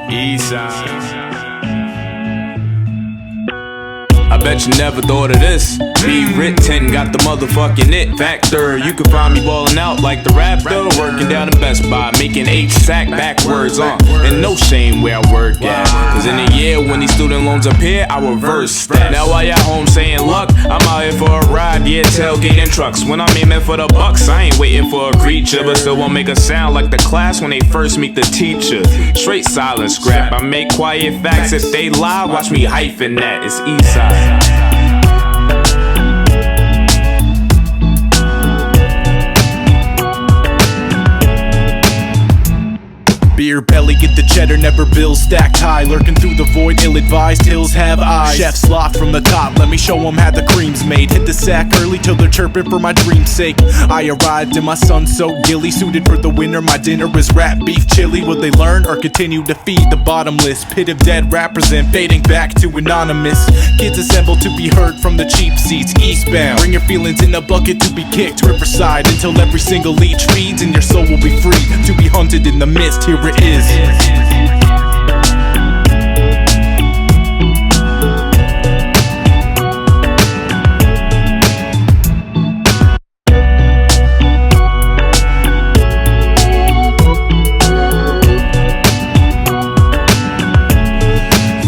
Eastside. I bet you never thought of this. Bwritten got the motherfucking it factor. You can find me ballin' out like the Raptor, working down in Best Buy, making H-sack backwards on. And no shame where I work at, cause in a year when these student loans appear, I reverse that. Now while y'all home saying luck, I'm out here for a ride, yeah, tailgating trucks. When I'm aiming for the bucks, I ain't waiting for a creature, but still won't make a sound like the class when they first meet the teacher. Straight silent scrap, I make quiet facts. If they lie, watch me hyphen that. It's Eastside. Beer belly, get the cheddar, never bills stacked high. Lurking through the void, ill-advised hills have eyes. Chef Slawth from the top, let me show them how the cream's made. Hit the sack early till they're chirping for my dream's sake. I arrived and my son so gilly, suited for the winter. My dinner is rap beef chili. Will they learn or continue to feed the bottomless? Pit of dead rappers and fading back to anonymous. Kids assemble to be heard from the cheap seats eastbound. Bring your feelings in a bucket to be kicked riverside, until every single leech feeds and your soul will be free to be hunted in the mist. Here it is.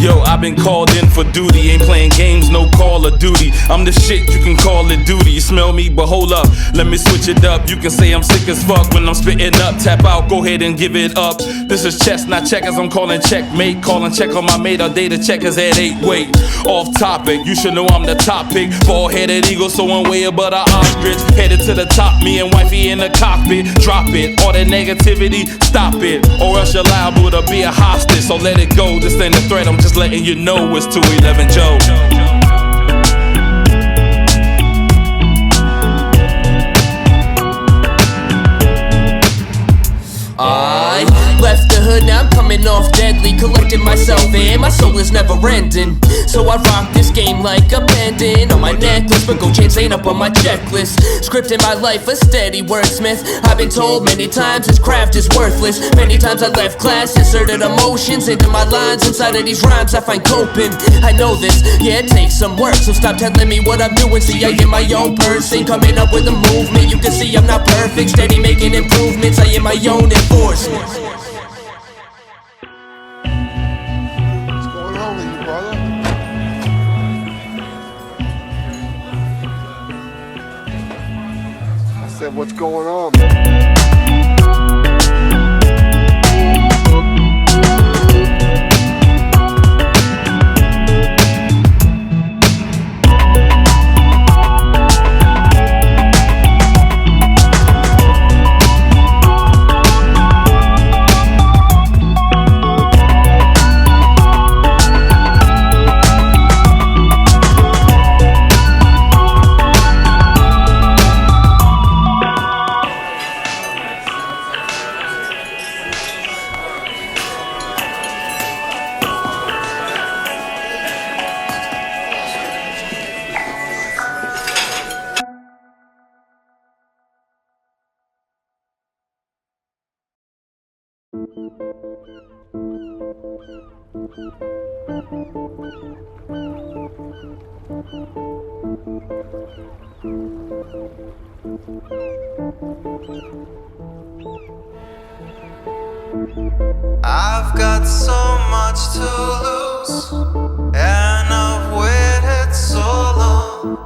Yo, I've been called in for duty, ain't playing games, no Call of Duty. I'm the shit, you can call it duty. You smell me, but hold up, let me switch it up. You can say I'm sick as fuck when I'm spitting up. Tap out, go ahead and give it up. This is chess, not checkers, I'm calling checkmate. Calling check on my mate, all day the checkers at 8. Wait, off topic, you should know I'm the top pick. Bald-headed eagle, so one way but an ostrich. Headed to the top, me and wifey in the cockpit. Drop it, all that negativity, stop it, or else you're liable to be a hostage. So let it go, this ain't a threat, I'm just letting you know it's 211 Joe. I left the hood, now I'm coming off deadly. Collecting myself and my soul is never ending. So I rock this game like a pendant on my necklace, but gold chains ain't up on my checklist. Scripting my life a steady wordsmith. I've been told many times this craft is worthless. Many times I left class, inserted emotions into my lines. Inside of these rhymes I find coping. I know this, yeah, it takes some work, so stop telling me what I'm doing. See, I am my own person, coming up with a movement. You can see I'm not perfect, steady making improvements. I am my own enforcement. What's going on, man? I've got so much to lose, and I've waited so long.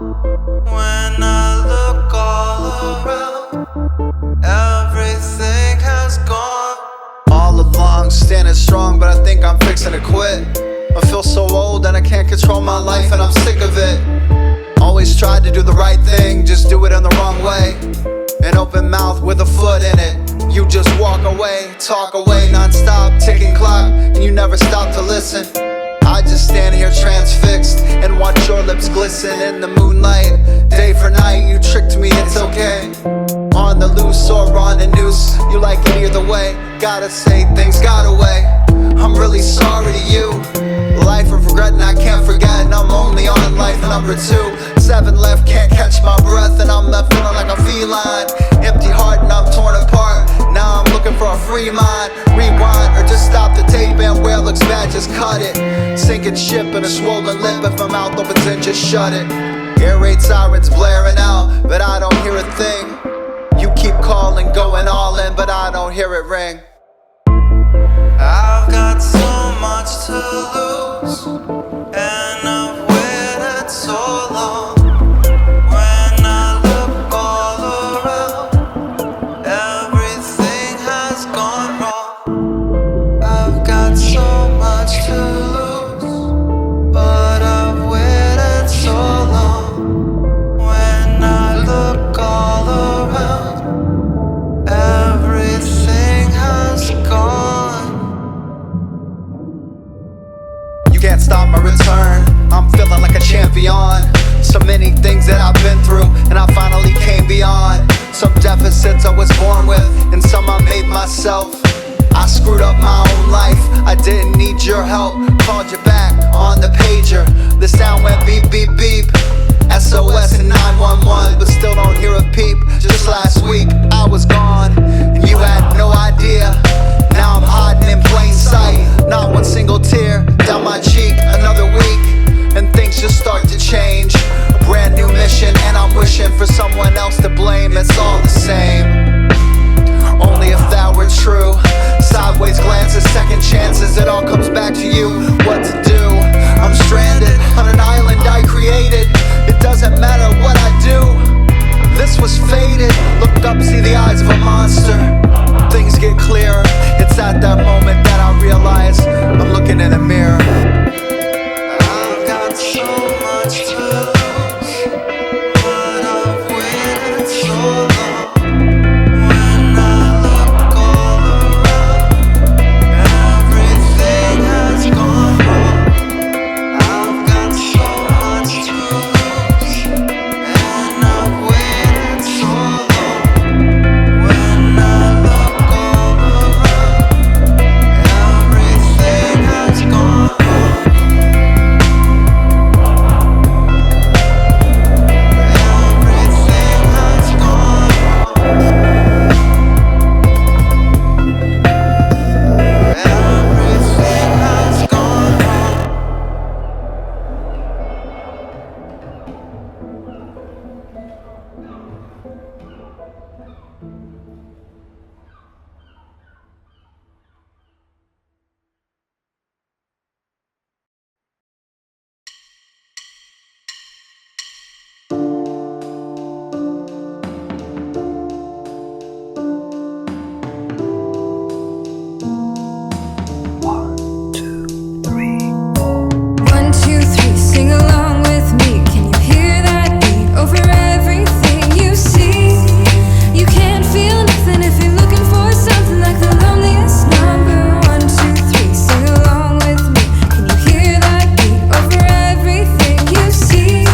When I look all around, everything has gone. All along, standing strong, but I think I'm fixing to quit. I feel so old and I can't control my life, and I'm sick of it. Always tried to do the right thing, just do it in the wrong way. An open mouth with a foot in it. You just walk away, talk away, non-stop, ticking clock, and you never stop to listen. I just stand here transfixed and watch your lips glisten in the moonlight. Day for night, you tricked me, it's okay. On the loose or on the noose, you like it either way. Gotta say things got away. I'm really sorry to you. Life of regret and I can't forget, and I'm only on life number 2. 7 left, can't catch my breath, and I'm left feeling like a feline. Empty heart and I'm torn apart. Now I'm looking for a a free mind. Rewind or just stop the tape, and where it looks bad, just cut it. Sinking ship in a swollen lip, if my mouth opens in, just shut it. Air raid sirens blaring out, but I don't hear a thing. You keep calling, going all in, but I don't hear it ring. I've got so much to lose, and I've waited so long. When I look all around, everything has gone wrong. I've got so much to lose, but I've waited so long. When I look all around, everything has gone. You can't stop my return, I'm feeling like a champion. So many things that I've been through, and I finally came beyond. Some deficits I was born with, and some I made myself. I screwed up my own life, I didn't need your help. Called you back on the pager, the sound went beep beep beep. SOS and 911, but still don't hear a peep. Just last week I was gone, and you had no idea. Now I'm hiding in plain sight, not one single tear down my cheek. Another week, and things just start to change. A brand new mission, and I'm wishing for someone else to blame. It's all the same, only if that were true. Sideways glances, second chances, it all comes back to you. What to do? I'm stranded on an island I created. It doesn't matter what I do, this was fated. Looked up, see the eyes of a monster. Things get clearer, it's at that moment that I realize I'm looking in a mirror. I've got so much to lose, but I've waited so long. When I look all around, everything has gone wrong. I've got so much to lose, and I've waited so long. When I look all around, everything has gone wrong. Everything has gone wrong. Everything has gone wrong. One, two, three, sing along with me. Can you hear that beat over everything you see? You can't feel nothing if you're looking for something like the loneliest number. One, two, three, sing along with me. Can you hear that beat over everything you see?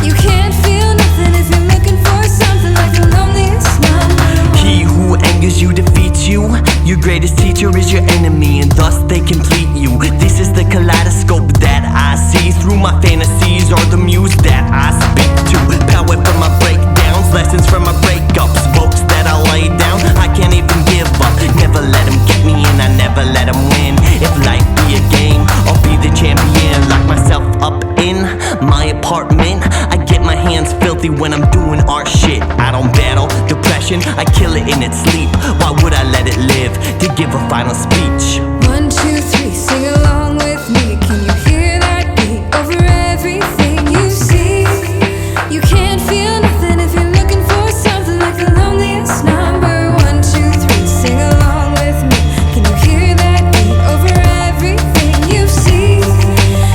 You can't feel nothing if you're looking for something like the loneliest number. He who angers you defeats you. Your greatest teacher is your enemy, and thus they complete you. This is the kaleidoscope that I see. Through my fantasies or the muse that I speak to. Power from my breakdowns, lessons from my breakups. Votes that I lay down, I can't even give up. Never let them get me in, I never let them win. If life be a game, I'll be the champion. Lock myself up in my apartment. I get my hands filthy when I'm doing art shit. I don't battle depression, I kill it in its sleep. Why would I let it live to give a final speech? One, two, three, sing along with me. Can you hear that beat over everything you see? You can't feel nothing if you're looking for something like the loneliest number. One, two, three, sing along with me. Can you hear that beat over everything you see?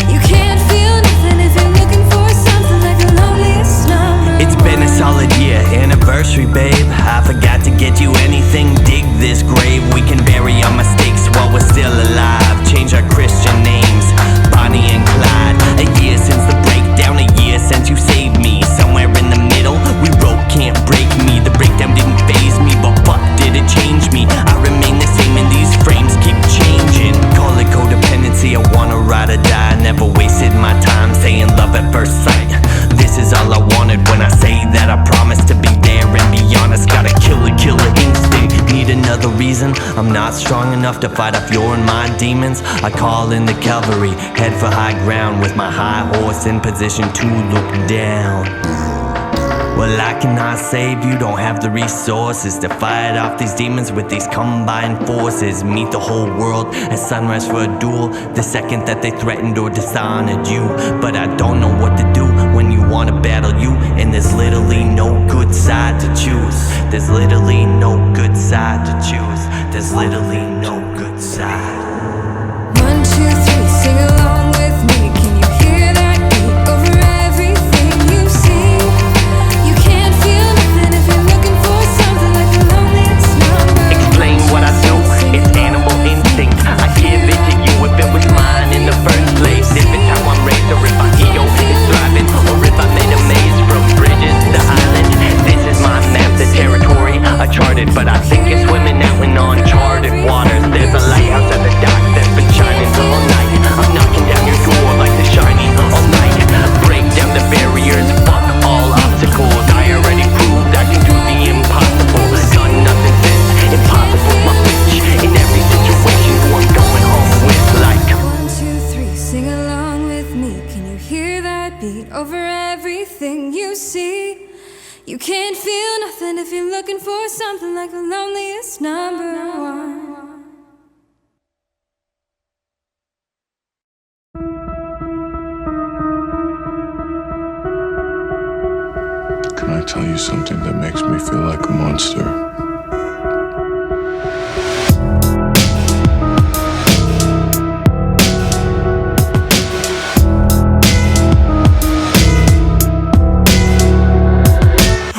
You can't feel nothing if you're looking for something like the loneliest number. It's been a solid year, anniversary, babe. I forgot to get you anything. Dig this grave, we can bury our mistakes while we're still alive. Change our Christian names, Bonnie and Clyde. A year since the breakdown, a year since you saved me. Somewhere in the middle, we broke, can't break me. The breakdown didn't faze me, but fuck, did it change me? I remain the same and these frames keep changing. Call it codependency, I wanna ride or die. Never wasted my time saying love at first sight. This is all I wanted when I say that I promise to be there and be honest. Got a killer instinct, need another reason. I'm not strong enough to fight off your and my demons. I call in the cavalry, head for high ground, with my high horse in position to look down. Well, I cannot save you, don't have the resources to fight off these demons with these combined forces. Meet the whole world at sunrise for a duel, the second that they threatened or dishonored you. But I don't know what to do when you wanna battle you, and there's literally no good side to choose. There's literally no good side to choose. There's literally no good side. 1, 2, 3, sing along with me. Can you hear that beat over everything you see? You can't feel nothing if you're looking for something like the loneliest number. Explain what I do, it's animal instinct. I give it to you if it was mine in the first place. If it's how I'm raised, or if my ego is thriving, or if I made a maze from bridges to islands. This is my map, the territory I charted, but I think it's swimming out in uncharted waters. There's a lighthouse at the dock that's been shining all night. I'm knocking down your door like the shining all night. Break down the barriers, fuck all obstacles. I already proved I can do the impossible. Done nothing since impossible, my bitch. In every situation, who I'm going home with, like 1, 2, 3, sing along with me. Can you hear that beat over everything you see? You can't feel nothing if you're looking for something like the loneliest number 1. Can I tell you something that makes me feel like a monster?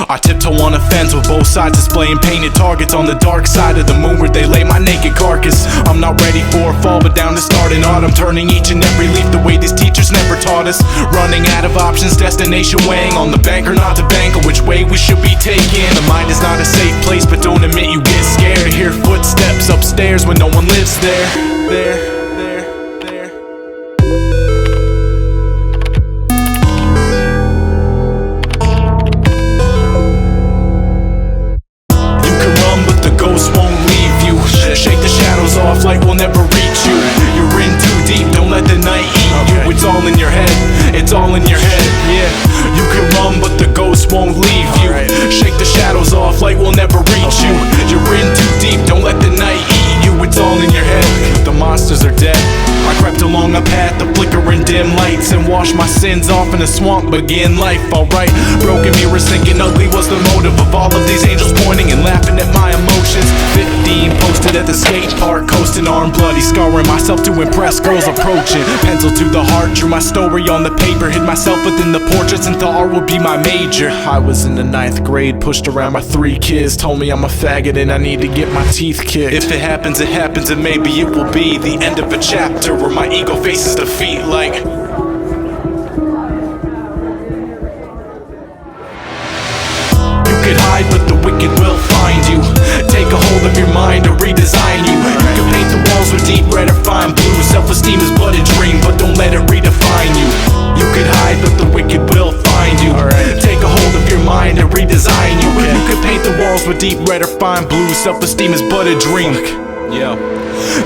I tiptoe on a fence with both sides displaying painted targets on the dark side of the moon where they lay my naked carcass. I'm not ready for a fall, but down to start in autumn, turning each and every leaf the way these teachers never taught us. Running out of options, destination weighing on the bank or not to bank, or which way we should be taking. The mind is not a safe place, but don't admit you get scared. Hear footsteps upstairs when no one lives there. There. Shake the shadows off, light will never reach you. You're in too deep, don't let the night eat you. It's all in your head, it's all in your head, yeah. You can run, but the ghost won't leave you. Shake the shadows off, light will never reach you. You're in too deep, don't let the night eat you. It's all in your head, the monsters are dead. I crept along a path of flickering dim lights and washed my sins off in a swamp, begin life, alright. Broken mirrors thinking ugly was the motive of all of these angels pointing and laughing at my emotions. 15 posted at the skate park, coasting arm bloody, scarring myself to impress girls approaching. Pencil to the heart, drew my story on the paper, hid myself within the portraits and thought art would be my major. I was in the 9th grade, pushed around by 3 kids, told me I'm a faggot and I need to get my teeth kicked. If it happens, it happens, and maybe it will be the end of a chapter where my ego faces defeat like you could hide, but the wicked will find you. Take a hold of your mind or redesign you. You can paint the walls with deep red or fine blue. Self-esteem is but a dream, but don't let it redefine you. You could hide, but the wicked will find you. Take a hold of your mind and redesign you. You can paint the walls with deep red or fine blue. Self-esteem is but a dream. Yeah.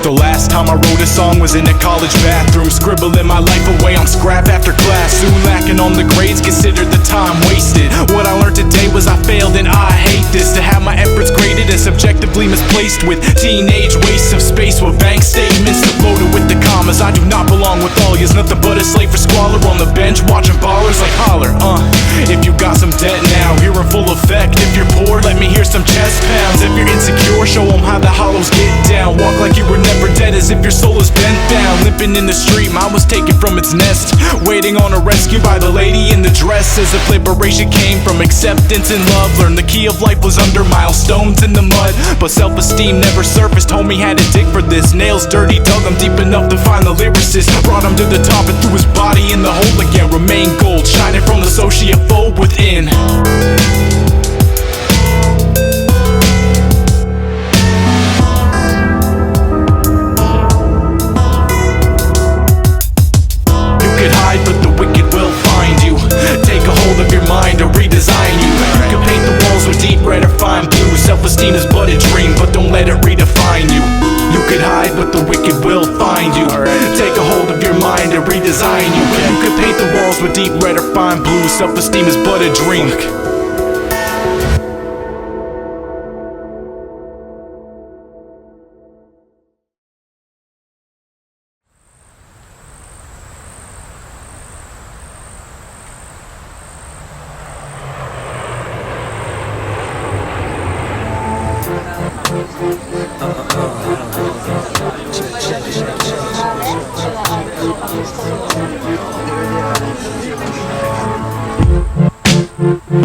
The last time I wrote a song was in a college bathroom, scribbling my life away on scrap after class. Soon lacking on the grades, considered the time wasted. What I learned today was I failed and I hate this. To have my efforts graded and subjectively misplaced with teenage wastes of space with bank statements loaded with the commas. I do not belong with all yous, nothing but a slave for squalor on the bench watching ballers like holler. If you got some debt now, you're in full effect. If you're poor, let me hear some chest pounds. If you're insecure, show them how the hollows get down. Walk like you were never dead, as if your soul is bent down. Limping in the street, mine was taken from its nest, waiting on a rescue by the lady in the dress. As if liberation came from acceptance and love. Learned the key of life was under milestones in the mud, but self-esteem never surfaced. Homie had to dig for this, nails dirty, dug him deep enough to find the lyricist. Brought him to the top and threw his body in the hole again. Remain gold, shining from the sociophobe within. But the wicked will find you. Take a hold of your mind or redesign you. You can paint the walls with deep red or fine blue. Self-esteem is but a dream, but don't don't let it redefine you. You could hide, but the wicked will find you. Take a hold of your mind and redesign you. You could paint the walls with deep red or fine blue. Self-esteem is but a dream.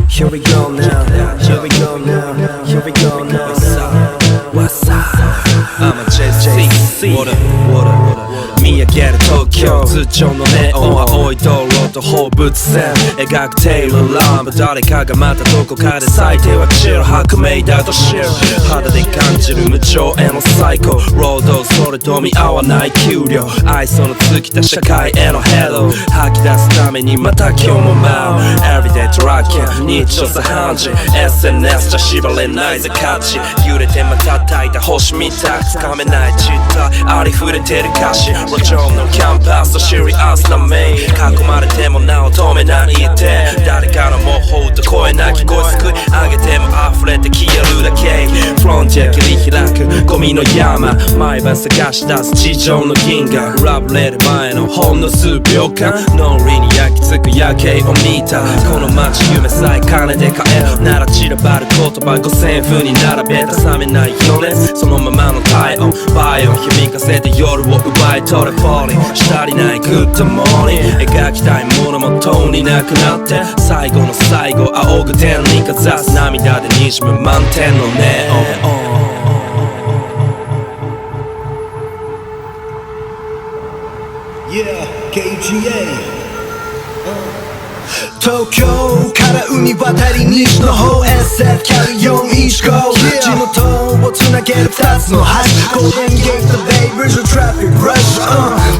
Here we go now, here we go now, here we go now. Wasaru, I'm a JayCee. What up, what up, what up? 見上げる東京頭頂のネオン青い道路と放物線描くテールランプ誰かがまたどこかで咲いては散る白明だと知る肌で感じる無常への最高労働それと見合わない給料愛想の尽きた社会へのヘロ吐き出すためにまた今日も舞う Everyday tracking 日常茶飯事 SNS じゃ縛れないぜ価値揺れてまた焚いた星みたくつかめない実態ありふれてる歌詞路上のキャンパスとシリアスなメイン囲まれてもなお止めないで誰かの模倣と声なき声すくい上げても溢れて消えるだけフロンティア切り開くゴミの山毎晩探し出す地上の銀河ラブれる前のほんの数秒間ノーリに焼き付く夜景を見たこの街夢さえ金で買えるなら散らばる言葉5000風に並べた冷めない余熱そのままの体温バイオン響かせて夜を奪い取れフォーリンしたりないグッドモーニング描きたいものもとうになくなって最後の最後仰ぐ天にかざす涙でにじむ満天のネオン東京から海渡り西の方 SF キャリ415地元をつなげる2つの橋ゴールデンゲートベイブリッジトラフィックラッシュ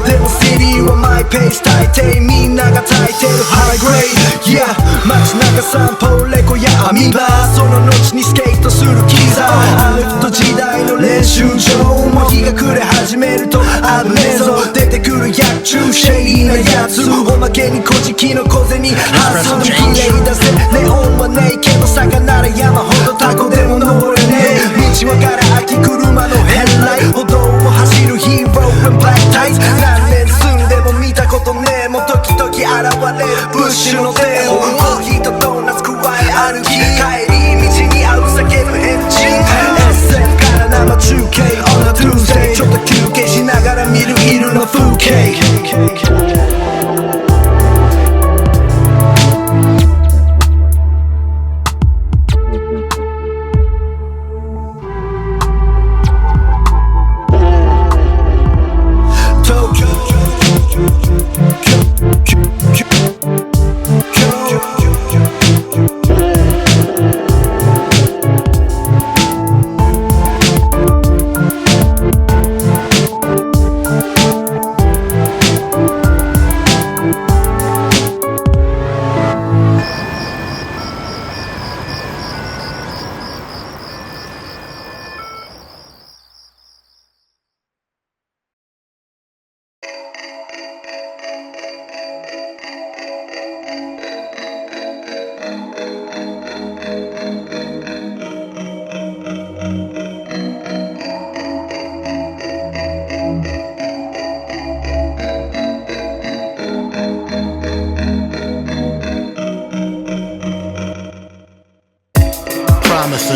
でもシティはマイペース大抵みんなが焚いてるハイグレード Yeah 街中散歩レコやアミバその後にスケートするキザアメフト時代の練習場も日が暮れ始めると危ねえぞ出てくる薬中シェイなやつおまけに小じきの小銭ハスでも綺麗だぜネオンはねえけど坂なら山ほどタコでも登れねえ道はガラ空き車のヘッライト歩道を走るヒーロー in black tights 何年住んでも見たことねえもう時々現れるブッシュのデオコーヒーとドーナツ加え歩き帰り道に合う叫ぶエンジン SF から生中継 on a Tuesday ちょっと休憩しながら見る昼の風景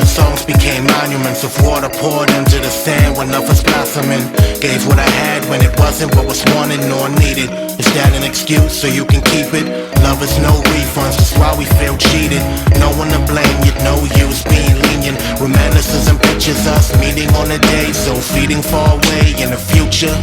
Songs became monuments of water poured into the sand when love was blossoming. Gave what I had when it wasn't what was wanted nor needed. Is that an excuse so you can keep it? Love is no refunds, that's why we feel cheated. No one to blame, yet no use being lenient. Reminiscences and pictures us meeting on a day so fleeting far away in the future.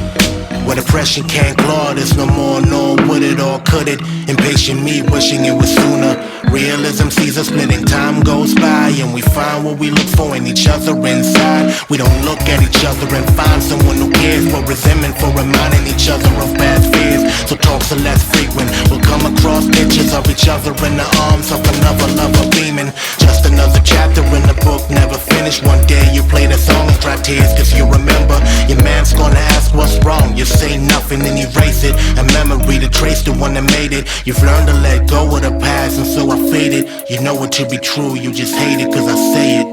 Where depression can't claw, there's no more, nor would it or could it. Impatient me wishing it was sooner. Realism sees us splitting, time goes by, and we find what we look for in each other inside. We don't look at each other and find someone who cares, but resentment for reminding each other of bad fears. So talks are less frequent, we'll come across pictures of each other in the arms of another lover beaming. Just another chapter in the book, never finished. One day you play the song and dry tears, cause you remember your man's gonna ask what's wrong. You say nothing and erase it, a memory to trace the one that made it. You've learned to let go of the past, and so I faded. You know it to be true, you just hate it cause I say it.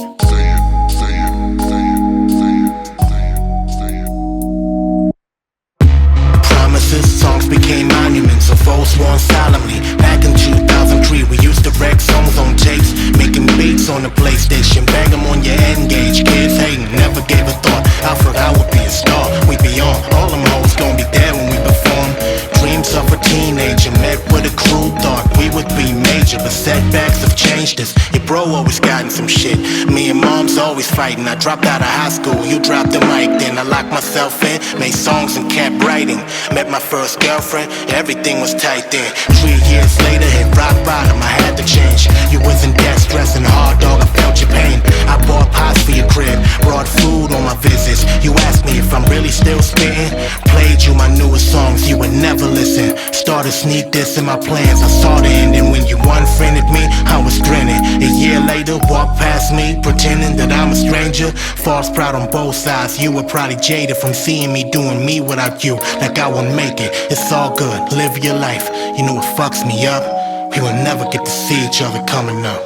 Promises, songs became monuments of oaths sworn solemnly. Back in 2003 we used to wreck songs on tapes, making beats on the PlayStation, bang them on your N-Gage. Kids hating, never gave a thought. I thought I would be a star, we'd be on. All them hoes gon' be there when we perform. Dreams of a teenager met with a crew, thought we would be major, but setbacks have changed us. Your bro always gotten some shit, me and mom's always fighting. I dropped out of high school, you dropped the mic, then I locked myself in, made songs and kept writing. Met my first girlfriend, everything was tight then. 3 years later, hit rock bottom, I had to change. You was in debt, stressing hard, dog, I felt your pain. I bought pies for your crib, brought food on my visits. You asked me if I'm really still spitting, played you my newest songs, you would never listen. Started sneak this in my plans, I saw the end, and when you unfriended me, I was grinning. A year later, walked past me, pretending that I'm a stranger. False pride on both sides, you were probably jaded from seeing me doing me without you, like I won't make it. It's all good, live your life, you know it fucks me up. We will never get to see each other coming up.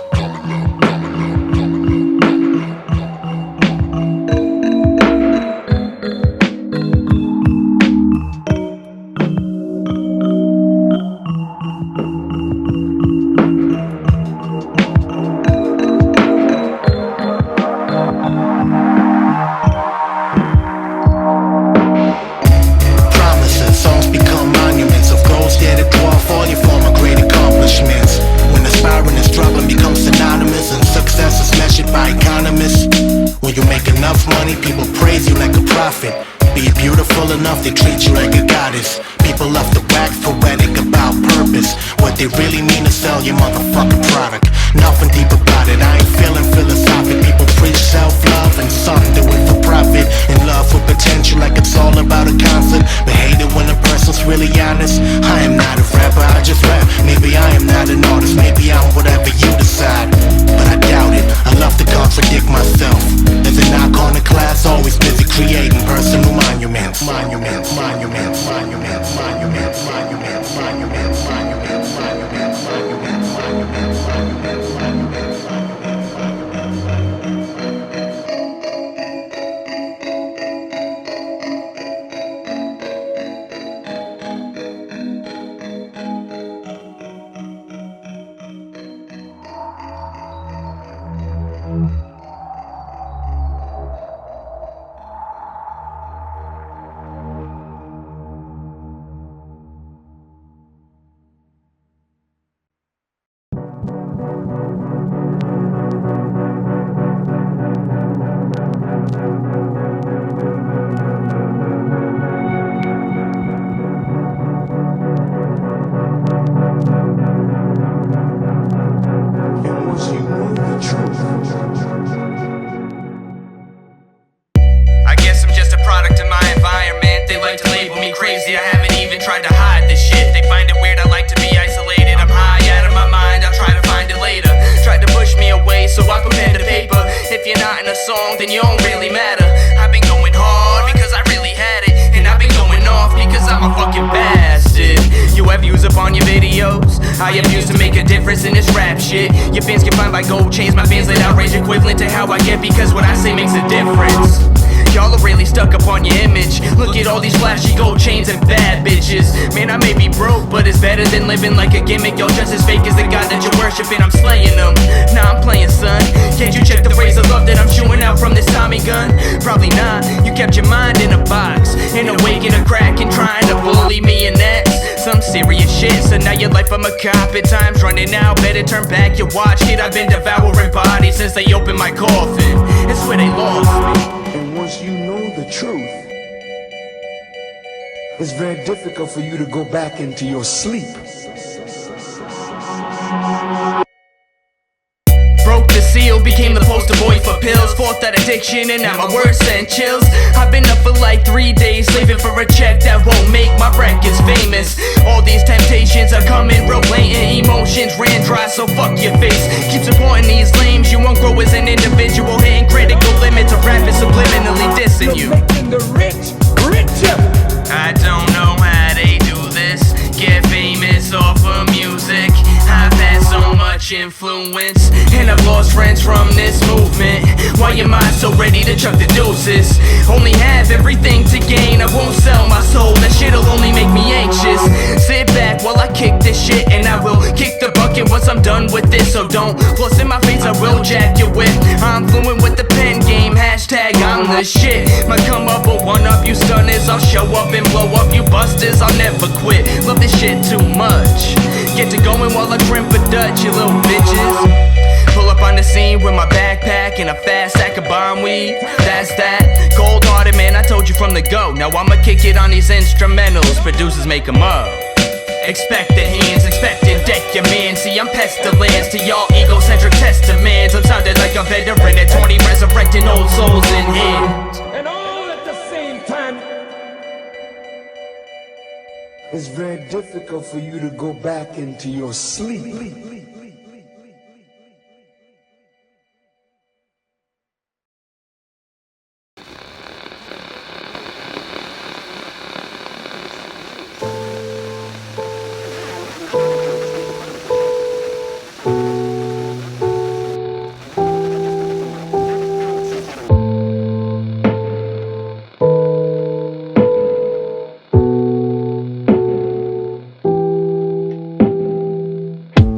They treat you like a goddess. People love to wax poetic about purpose. What they really mean is sell your motherfucking product. Nothing deep about it, I ain't feeling philosophic. People preach self-love and some do it for profit. In love with potential like it's all about a concert, but hate it when a person's really honest. I am not a rapper, I just rap. Maybe I am not an artist, maybe I'm whatever you decide, but I doubt it. I love to contradict myself. There's an iconic class, always busy creating personal monuments. Monuments, monuments, monuments, monuments, monuments, monuments, monuments, monuments, monuments, monuments, monuments, monuments. I am used to make a difference in this rap shit. Your fans get fined by gold chains, my fans let outrage equivalent to how I get, because what I say makes a difference. Y'all are really stuck up on your image. Look at all these flashy gold chains and bad bitches. Man, I may be broke, but it's better than living like a gimmick. Y'all just as fake as the God that you're worshiping. I'm slaying them, nah, I'm playing, son. Can't you check the phrase of love that I'm chewing out from this Tommy gun? Probably not, you kept your mind in a box, in a wake in a crack and trying to bully me, and that's some serious shit. So now your life I'm a cop, and time's running out. Better turn back your watch, kid, I've been devouring bodies since they opened my coffin. It's where they lost me. And once you know the truth, It's very difficult for you to go back into your sleep. Broke the seal, became the poster boy for pills. Fought that addiction and now my words send chills. I've been up for like 3 days, leaving for a check that won't make my records famous. All these temptations are coming, real blatant emotions ran dry, so fuck your face. Keep supporting these lames, you won't grow as an individual. Hitting critical limits of rapping, subliminally dissing you. You're making the rich richer. I don't know how they do this. Get famous off of music. I've had so much influence, and I've lost friends from this movement. Why am I so ready to chuck the deuces? Only have everything to gain, I won't sell my soul. That shit'll only make me anxious. Sit back while I kick this shit, and I will kick the bucket once I'm done with this. So don't floss in my face, I will jack your whip. I'm fluent with the pen game, hashtag I'm the shit. My come up or one up you stunners, I'll show up and blow up you busters. I'll never quit, love this shit too much. Get to going while I crimp a Dutch, you little bitches. Pull up on the scene with my backpack and a fast sack of bomb weed. That's that, cold hearted man, I told you from the go. Now I'ma kick it on these instrumentals, producers make 'em up. Expect the hands, expecting deck your man. See I'm pestilence to y'all egocentric testaments. I'm sounding like a veteran at 20, resurrecting old souls in hands. And all at the same time. It's very difficult for you to go back into your sleep.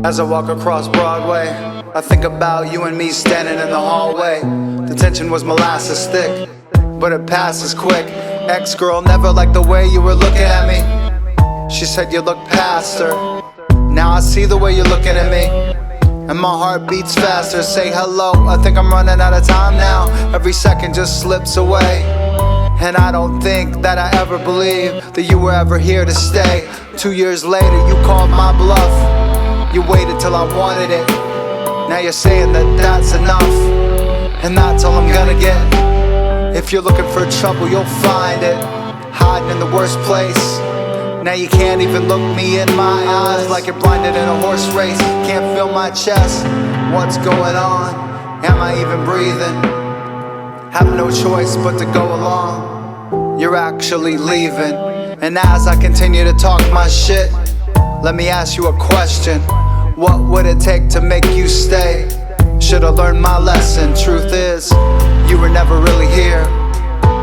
As I walk across Broadway, I think about you and me standing in the hallway. The tension was molasses thick, but it passes quick. Ex-girl never liked the way you were looking at me. She said you look past her. Now I see the way you're looking at me, and my heart beats faster. Say hello, I think I'm running out of time now. Every second just slips away, and I don't think that I ever believed that you were ever here to stay. 2 years later, you called my bluff. You waited till I wanted it. Now you're saying that that's enough, and that's all I'm gonna get. If you're looking for trouble, you'll find it, hiding in the worst place. Now you can't even look me in my eyes, like you're blinded in a horse race. Can't feel my chest, what's going on? Am I even breathing? Have no choice but to go along. You're actually leaving, and as I continue to talk my shit, let me ask you a question. What would it take to make you stay? Should've learned my lesson. Truth is, you were never really here.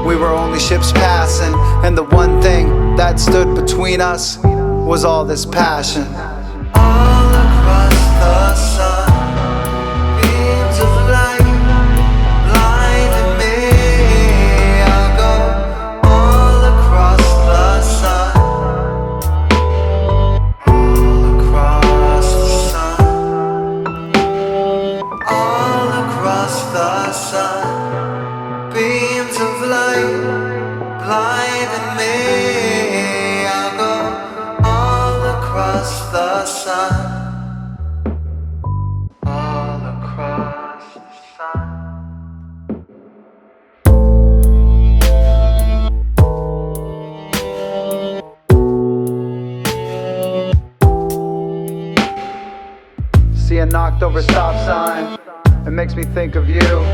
We were only ships passing, and the one thing that stood between us was all this passion. All across the sun, beams of light blinding me. I'll go all across the sun. The sun, beams of light blinding me. I'll go all across the sun, all across the sun. See a knocked over stop sign, it makes me think of you.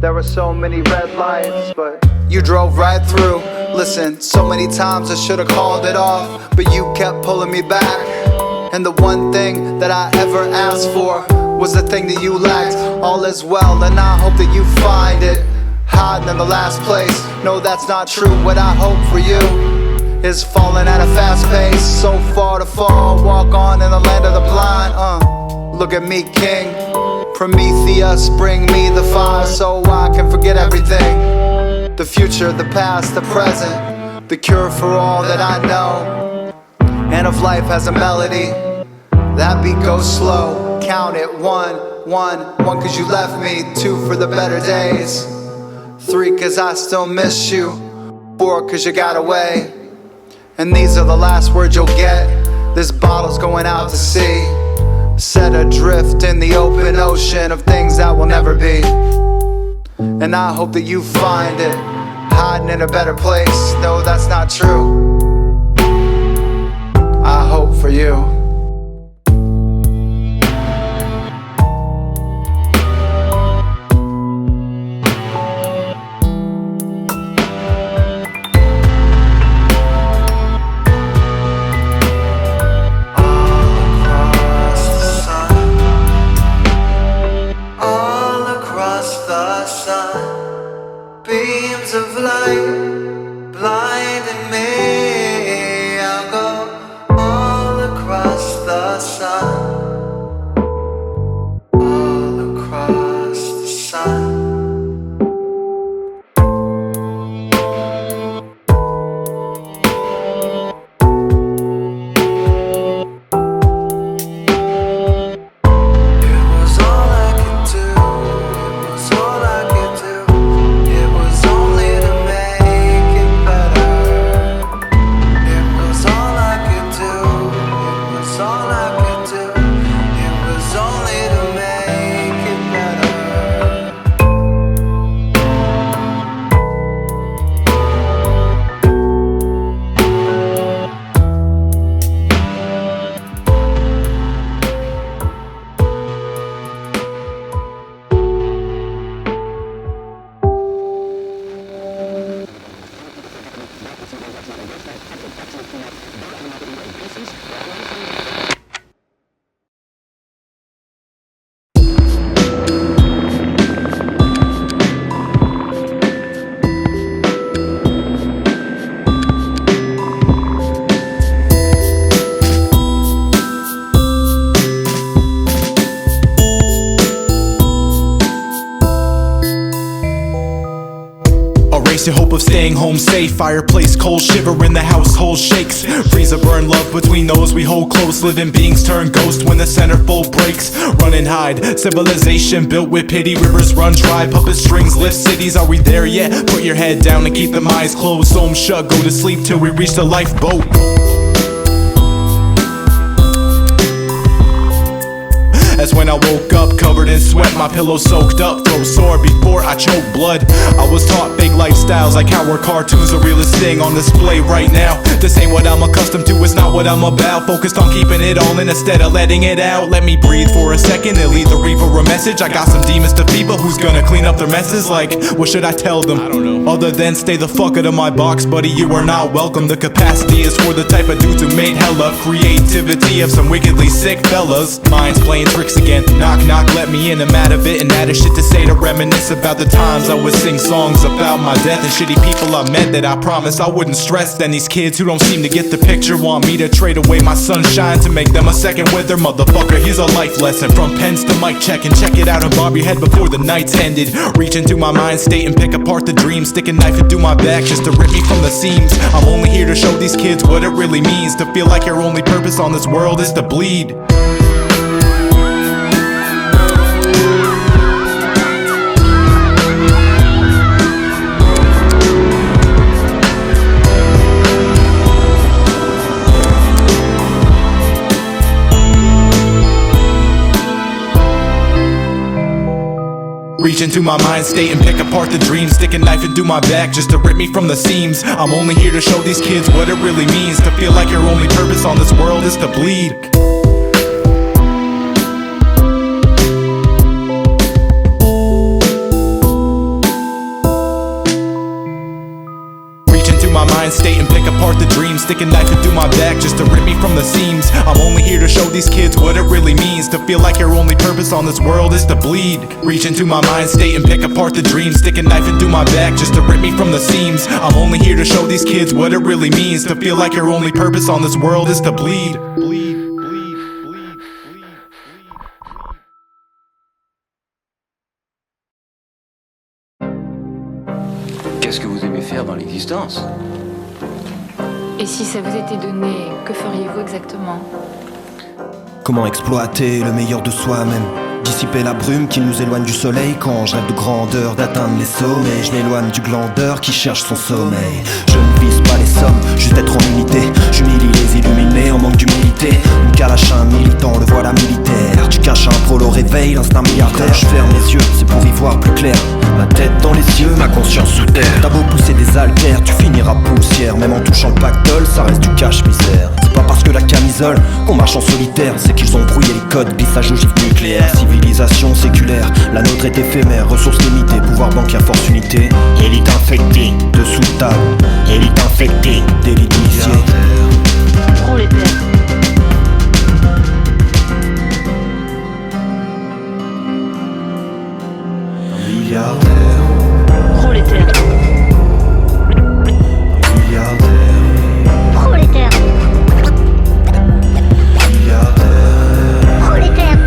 There were so many red lights, but you drove right through. Listen, so many times I should've called it off, but you kept pulling me back. And the one thing that I ever asked for was the thing that you lacked. All is well, and I hope that you find it, hiding in the last place. No, that's not true. What I hope for you is falling at a fast pace. So far to fall, walk on in the land of the blind. Look at me, king. Prometheus, bring me the fire so I can forget everything. The future, the past, the present, the cure for all that I know. And if life has a melody, that beat goes slow. Count it, 1, 1, 1 cause you left me, 2 for the better days, 3 cause I still miss you, 4 cause you got away. and these are the last words you'll get. This bottle's going out to sea, set adrift in the open ocean of things that will never be. And I hope that you find it hiding in a better place. No, that's not true. I hope for you. Your hope of staying home safe. Fireplace cold, shiver in the household shakes. Freezer burn love between those we hold close. Living beings turn ghost when the centerfold breaks. Run and hide, civilization built with pity. Rivers run dry, puppet strings lift cities. Are we there yet? Put your head down and keep them eyes closed. Sew 'em shut, go to sleep till we reach the lifeboat. That's when I woke up, covered in sweat, my pillow soaked up, throat sore before I choke blood. I was taught fake lifestyles like how our cartoons, the realest thing on display right now. This ain't what I'm accustomed to, it's not what I'm about. Focused on keeping it all in instead of letting it out. Let me breathe for a second and leave the reaper a message. I got some demons to feed, but who's gonna clean up their messes? Like, what should I tell them? I don't know. Other than stay the fuck out of my box, buddy, you are not welcome. The capacity is for the type of dudes who made hella creativity of some wickedly sick fellas. Minds playing tricks again. Knock knock, let me in, I'm out of it. And out of shit to say to reminisce about the times I would sing songs about my death and shitty people I met that I promised I wouldn't stress. Then these kids who don't seem to get the picture want me to trade away my sunshine to make them a second with their motherfucker. Here's a life lesson from pens to mic check, and check it out and bob your head before the night's ended. Reach into my mind state and pick apart the dreams. Stick a knife into my back just to rip me from the seams. I'm only here to show these kids what it really means to feel like your only purpose on this world is to bleed. Reach into my mind state and pick apart the dreams. Stick a knife into my back just to rip me from the seams. I'm only here to show these kids what it really means to feel like your only purpose on this world is to bleed. My mind state and pick apart the dreams. Stick a knife into my back just to rip me from the seams. I'm only here to show these kids what it really means to feel like your only purpose on this world is to bleed. Reach into my mind state and pick apart the dreams. Stick a knife into my back just to rip me from the seams. I'm only here to show these kids what it really means to feel like your only purpose on this world is to bleed. Qu'est-ce que vous aimez faire dans l'existence? Et si ça vous était donné, que feriez-vous exactement? Comment exploiter le meilleur de soi-même? dissiper la brume qui nous éloigne du soleil. Quand je rêve de grandeur, d'atteindre les sommets, je m'éloigne du glandeur qui cherche son sommeil. Je ne vise pas les sommes, juste être en unité. J'humilie les illuminés en manque d'humilité. Une calache un militant, le voilà militaire. Tu caches un prolo, réveille l'instinct milliardaire. Je ferme les yeux, c'est pour y voir plus clair. Ma tête dans les cieux, ma conscience sous terre. T'as beau pousser des haltères, tu finiras poussière. Même en touchant le pactole, ça reste du cache-misère. C'est pas parce que la camisole qu'on marche en solitaire, c'est qu'ils ont brouillé les codes, bissage ogive nucléaire. Civilisation séculaire, la nôtre est éphémère. Ressources limitées, pouvoir bancaire, force unité. Élite infectée, dessous de table. Élite infectée, d'élite initiée. Prolétaire. Milliardaire. Prolétaire. Milliardaire. Prolétaire. Milliardaire. Prolétaire.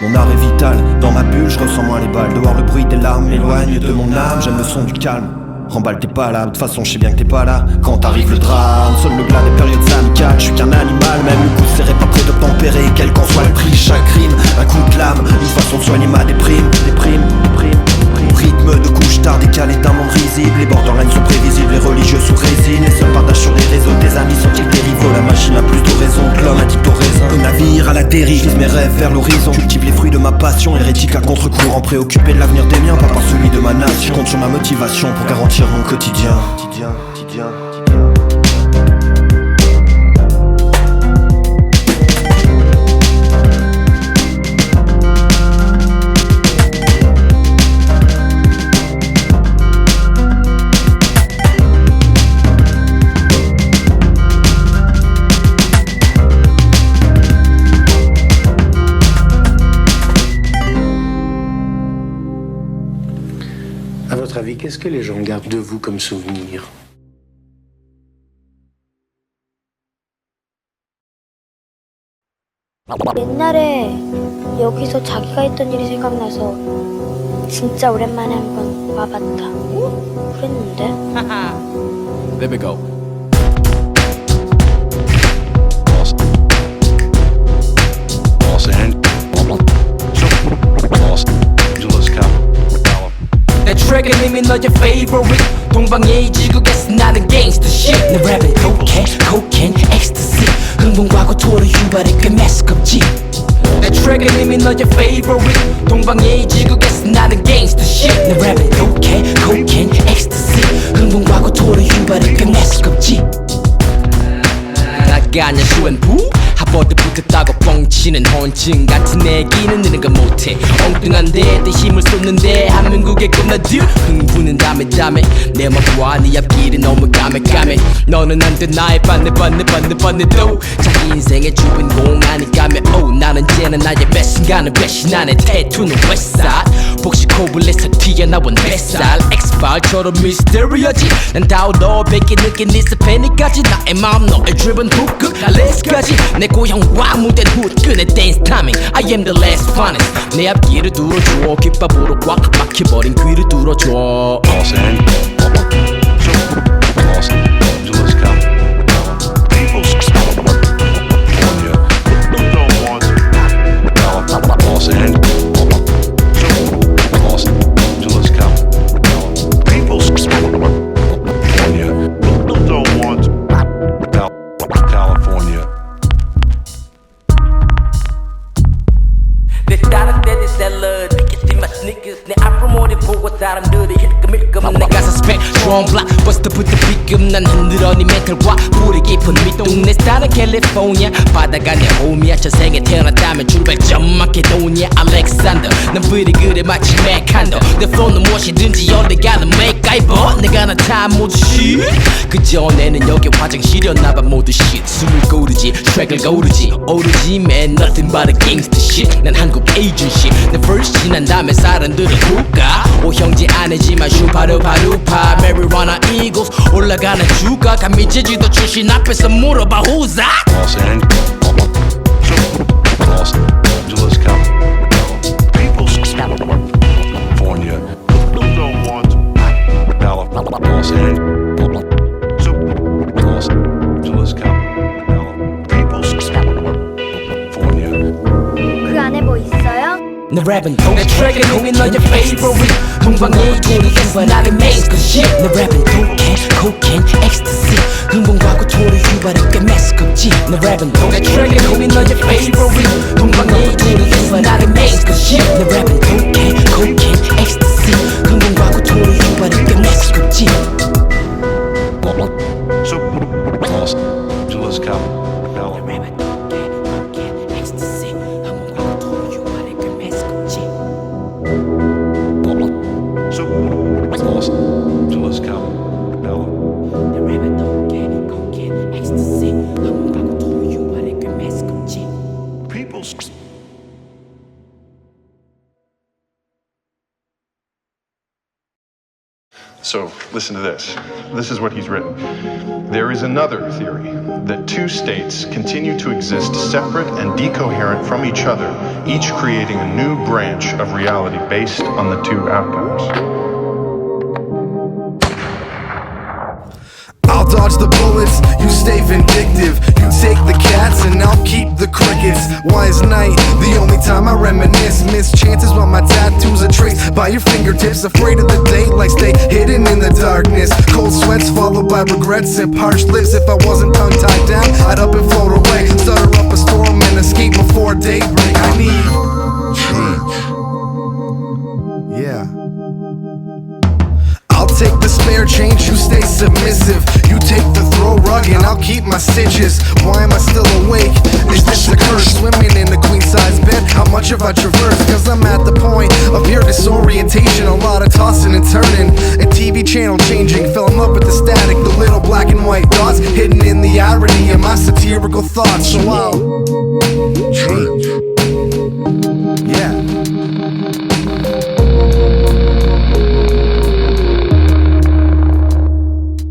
Mon art est vital, dans ma bulle je ressens moins les balles. Dehors le bruit des larmes m'éloigne de mon âme. J'aime le son du calme, remballe tes pas là. De toute façon je sais bien que t'es pas là quand arrive le drame. Seul le glas des périodes amicales, je suis qu'un animal. Même le coup serré pas près de tempérer, quel qu'en soit le prix. Chaque crime, un coup de lame, une façon de soigner ma déprime. Rythme de couche tard décalé d'un monde risible. Les borderlines sont prévisibles, les religieux sous résine. Les seuls partages sur les réseaux, tes amis sont-ils des rivaux? La machine a plus de raison que l'homme addict au raisin. Le navire à la dérive, je mes rêves vers l'horizon. Cultive les fruits de ma passion, hérétique à contre-courant. Préoccupé de l'avenir des miens, pas par celui de ma nation. Je compte sur ma motivation pour garantir mon quotidien. À votre avis, qu'est-ce que les gens gardent de vous comme souvenir? 옛날에 여기서 자기가 했던 일이 생각나서 진짜 오랜만에 한번 와봤다. 그랬는데? There we go. 내 트랙에 이미 너의 favorite 동방예의 지국에서 나는 gangsta shit 내 랩은 cocaine, ecstasy 흥분과 고토로 유발해 꽤 매스껍지 내 트랙에 이미 너의 favorite 동방예의 지국에서 나는 gangsta shit 내 랩은 cocaine, ecstasy 흥분과 고토로 유발해 꽤 매스껍지 나가냐 수앤부 하버드 붙었다고 뻥치는 헌증 같은 얘기는 느는 못해 엉뚱한데 내 힘을 쏟는데 한민국에 끝나들 흥분은 다음에 내 맘과 네 앞길이 너무 까매 너는 안 돼 나의 반대도 자기 인생의 주인공 아니까며 나는 쟤는 나의 배신가는 배신하네 태투는 웨스트사이드 복식 코블에서 튀어나온 뱃살 엑스파일처럼 미스테리어지 난 다우더백이 느낀 리스페니까지 나의 마음 너의 driven 훅 알래스까지 내 고향과 무댄 훗끈의 댄스 타밍 I am the last finest 내 앞길을 뚫어줘 귓밥으로 꽉 막혀버린 귀를 뚫어줘 Los Angeles, California. 내 다른 데들 셀러 느끼지 마 sneakers 내 앞으로 머리 보고 사람들이 힐끔힐끔 내 가사 스펙트럼 블락버스터부터 비금 난 흔들어 네 멘탈과 뿌리 깊은 밑동 내 스타일은 캘리포니아 바다가 내 홈이야 저생에 태어났다면 출발점 마케도니아 알렉산더 난 뿌리 그래 마치 맥한더 내 플로우는 무엇이든지 열려가는 맥가이버 내가 나타 모두 shit 그 전에는 여기 화장실이었나봐 모두 shit 숨을 고르지 트랙을 고르지 오르지 man nothing but a gangster shit 난 한국 에이전시 내 first 지난 다음에 사람들은 국가 오 형제 아니지만 슈파르파루파 메리와나 이글스 올라가는 주가 감히 제주도 출신 앞에서 물어봐 who's that? Los Angeles, California. 랩은 독해 공이 너의 favorite 동방으로 도리에서 나를 make a shit 내 랩은 독해 cocaine ecstasy 흥분과고 토를 유발해 꽤 매스껍지 내 랩은 독해 공이 너의 favorite 동방으로 도리에서 나를 make a shit 내 랩은 독해 cocaine ecstasy 흥분과고 토를 유발해 꽤 매스껍지 Los Cabos. So, listen to this. This is what he's written. There is another theory that two states continue to exist separate and decoherent from each other, each creating a new branch of reality based on the two outcomes. I'll dodge the bullets, you stay vindictive. You take the cats and I'll keep the crickets. Why is night the only time I reminisce? Miss chances while my tattoos are traced by your fingertips. Afraid of the daylight, stay hidden in the darkness. Cold sweats followed by regrets and parched lips. If I wasn't tongue tied down, I'd up and float away. Stutter up a storm and escape before daybreak. I need change. Yeah. I'll take the spare change, you stay submissive. You take the throw rug and I'll keep my stitches. Why am I still awake? Is this a curse? Swimming in the queen size bed, how much have I traversed? Cause I'm at the point of pure disorientation. A lot of tossing and turning and TV channel changing. Fell in love with the static, the little black and white dots hidden in the irony of my satirical thoughts. So I'll change. Yeah.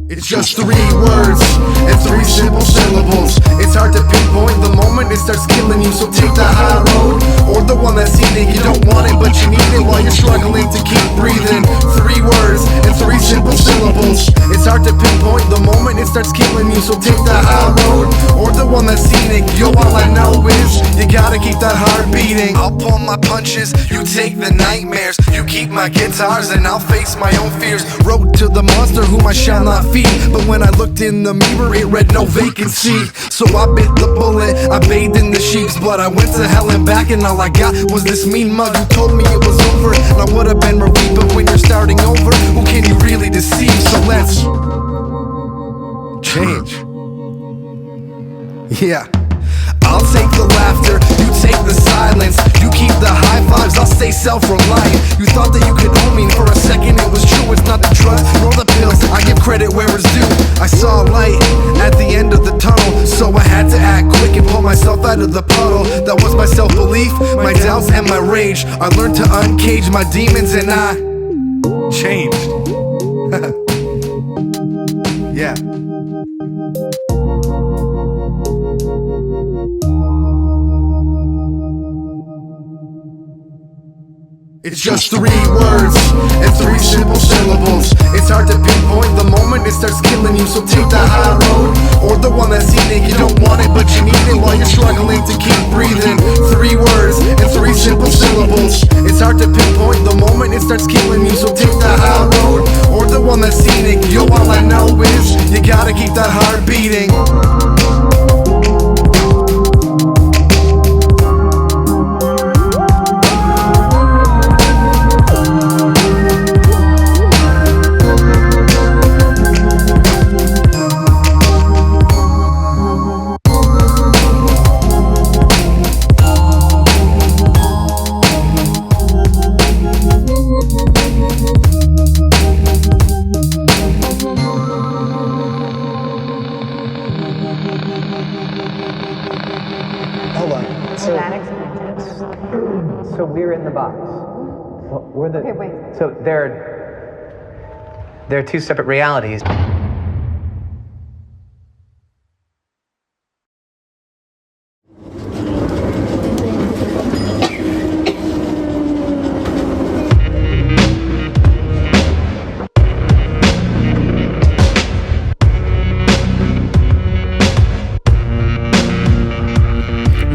It's just 3 words and 3 simple syllables. It's hard to pinpoint the moment it starts killing you. So take the high road or the one that's scenic. You don't want it but you need it while you're struggling to keep breathing. 3 words and 3 simple syllables. It's hard to pinpoint the moment it starts killing you. So take the high road or the one that's scenic. Yo, all I know is you gotta keep that heart beating. I'll pull my punches, you take the nightmares. You keep my guitars and I'll face my own fears. Wrote to the monster whom I shall not feed. But when I looked in the mirror, it read no vacancy. So I bit the bullet, I bathed in the sheets. But I went to hell and back and all I got was this mean mug who told me it was over. And I would have been relieved, but when you're starting over, who can you really deceive? So let's change. Yeah. I'll take the laughter, you take the silence. You keep the high fives, I'll stay self-reliant. You thought that you could own me, and for a second it was true. It's not the drugs nor the pills, I give credit where it's due. I saw a light at the end of the tunnel, so I had to act quick and pull myself out of the puddle. That was my self-belief, my doubts and my rage. I learned to uncage my demons and I changed. Yeah. It's just 3 words and 3 simple syllables. It's hard to pinpoint the moment it starts killing you. So take the high road or the one that's scenic. You don't want it but you need it while you're struggling to keep breathing. 3 words and 3 simple syllables. It's hard to pinpoint the moment it starts killing you. So take the high road or the one that's scenic. Yo, all I know is you gotta keep that heart beating. So we're in the box. Well, we're the. Okay, wait. So there are 2 separate realities.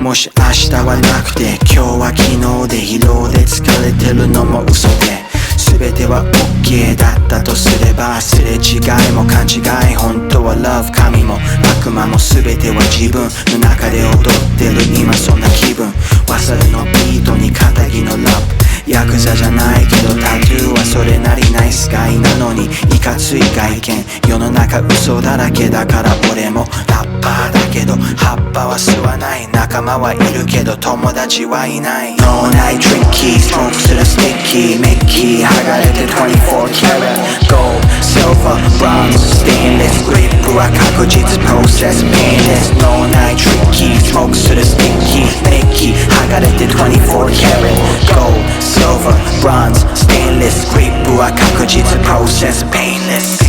مش 日はなくて今日は昨日で疲労で疲れてるのも嘘で全ては OK だったとすればすれ違いも勘違い本当は Love 神も悪魔も全ては自分の中で踊ってる今そんな気分WasaruのビートにKatagiのラップヤクザじゃないけどタトゥーはそれなりナイスガイなのにいかつい外見世の中嘘だらけだから俺もラッパーだけど葉っぱは吸わない仲間はいるけど友達はいない脳内トリッキースモークするスティッキーメッキー剥がれて24 karat gold silver bronze stainless grip は確実プロセスペインレス脳内トリッキースモークするスティッキーメッキー剥がれて24 karat gold silver bronze stainless grip は確実プロセスペインレス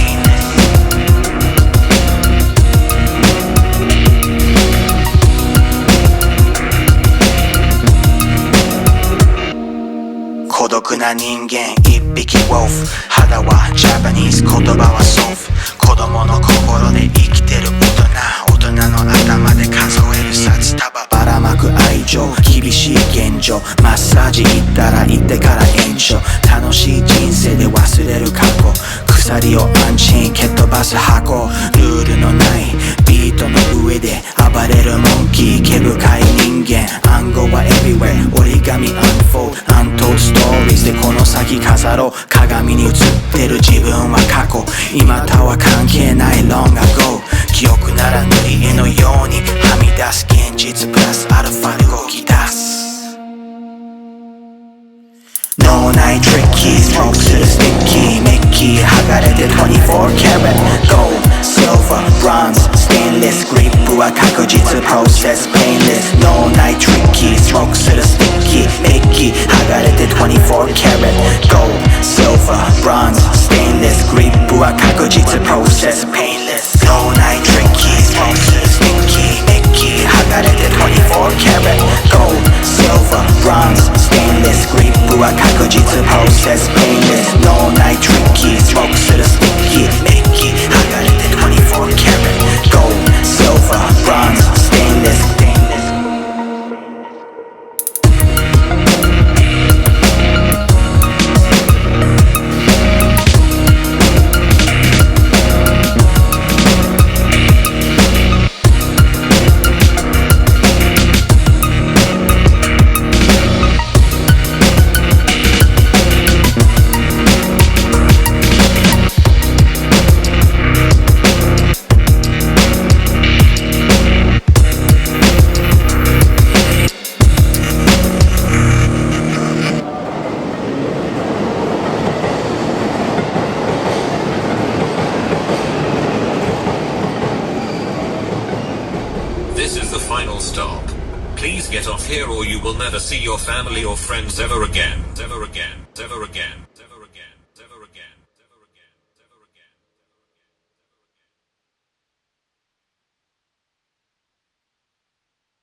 孤独な人間一匹ウォーフ肌はジャパニーズ言葉はソフ子供の心で生きてる大人の頭で数える札束ばらまく愛情厳しい現状マッサージ行ったら行ってから延長楽しい人生で忘れる過去鎖をアンチェイン蹴っ飛ばす箱ルールのないビートの上で暴れるモンキー毛深い人間暗号は everywhere 折り紙 unfold untold stories でこの先飾ろう鏡に映ってる自分は過去今とは関係ない long ago 記憶なら塗り絵のようにはみ出す現実プラスアルファで動き出す脳内トリッキースモークするスティッキーメッキー剥がれて24 karat gold silver bronze stainless grip は確実プロセスペインレス脳内トリッキースモークするスティッキーメッキー剥がれて24 karat gold silver bronze stainless grip は確実プロセスペインレス脳内トリッキースモークするスティッキーメッキー剥がれて24 karat gold silver bronze stainless grip は確実プロセスペインレス脳内トリッキースモークするスティッキーメッキー剥がれて24 karat gold silver bronze stainless Please get off here or you will never see your family or friends ever again. Ever again. Ever again.